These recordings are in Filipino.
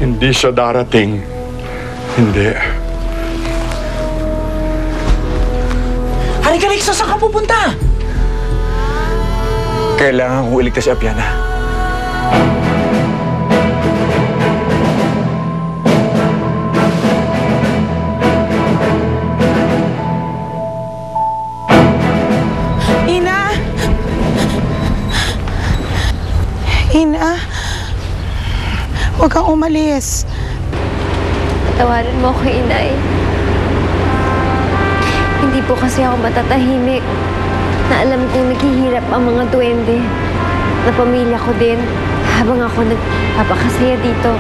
Hindi siya darating. Hindi. Halika, Calixto, saan ka pupunta? Kailangan kong iligtas si Apiana. Ina, huwag kang umalis. Patawarin mo ako, Inay. Hindi po kasi ako matatahimik na alam kong naghihirap ang mga duwende na pamilya ko din habang ako nagpapakasaya dito.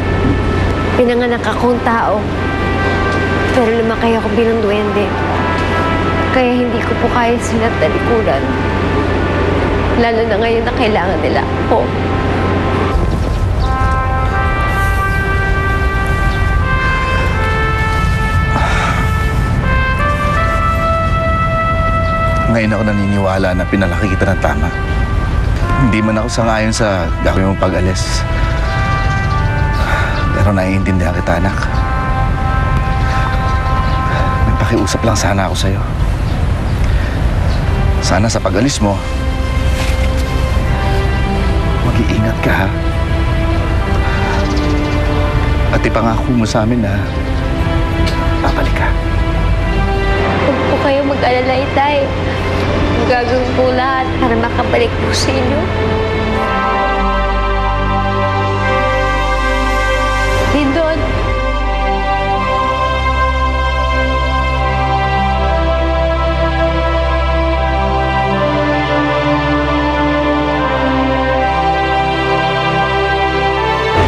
Pinanganak akong tao, pero lumaki ako bilang duwende. Kaya hindi ko po kaya silang talikuran. Lalo na ngayon na kailangan nila ako. Ngayon ako naniniwala na pinalaki kita ng tama. Hindi man ako sangayon sa gagawin mong pag-alis. Pero naiintindihan kita, anak. May pakiusap lang sana ako sa'yo. Sana sa pag-alis mo, mag-iingat ka, ha? At ipangako mo sa amin na babalik ka. Huwag po kayo mag-alala, Itay. Gagawin po lahat para makabalik po sa inyo. Lindon!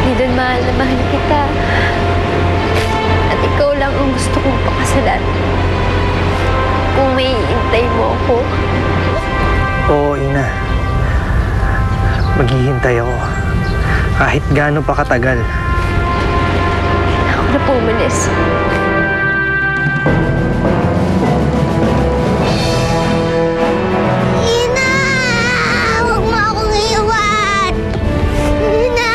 Lindon, mahal na mahal kita. At ikaw lang ang gusto kong pakasalan. Kung may iintay mo ako. Oo, Ina. Maghihintay ako. Kahit gaano pa katagal. Ako na po umalis. Ina! Huwag mo akong iwan! Ina!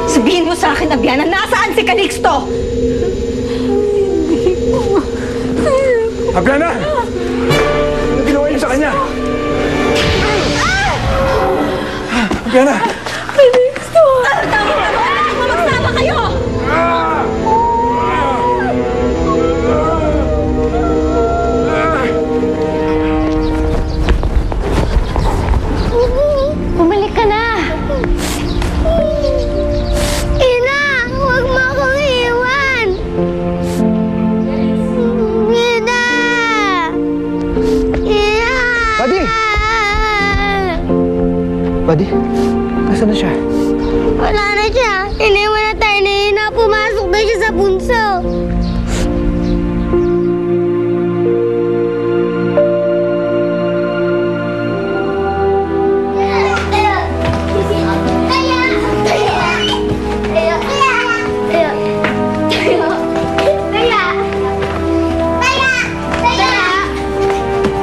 Sabihin mo sa akin, Apiana, nasaan si Calixto? Apiana! Ano ginawa niyo sa kanya? Apiana! Calixto! Tama na ba? Magsama kayo! Bumalik ka na! Ina! Huwag mo akong iwan! Ina! Ina! Buddy! Buddy, nasaan na siya? Wala na siya. Iniwan na tayo ni Ina. Pumasok na siya sa bunso.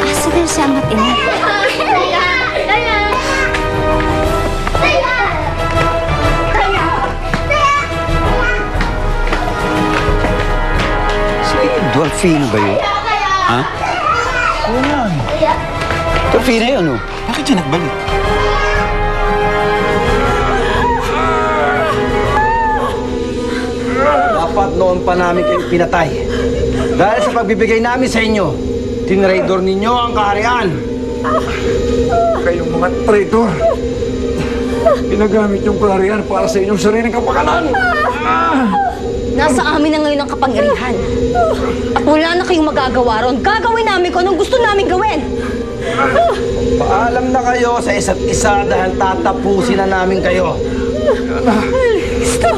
Asa din siya matina? Dolphino ba yun? Ha? Oo yan. Dolphino yun, ano? Bakit siya nagbalik? Dapat noon pa namin kayo pinatay. Dahil sa pagbibigay namin sa inyo, tinraidor ninyo ang kaharian. Kayong mga traitor! Ginagamit yung kaharian para sa inyong sariling kapakanan! Nasa amin na ngayon ang kapangyarihan. At wala na kayong magagawa ron. Gagawin namin kung anong gusto namin gawin. Paalam na kayo sa isa't isa dahil tatapusin na namin kayo. Calixto!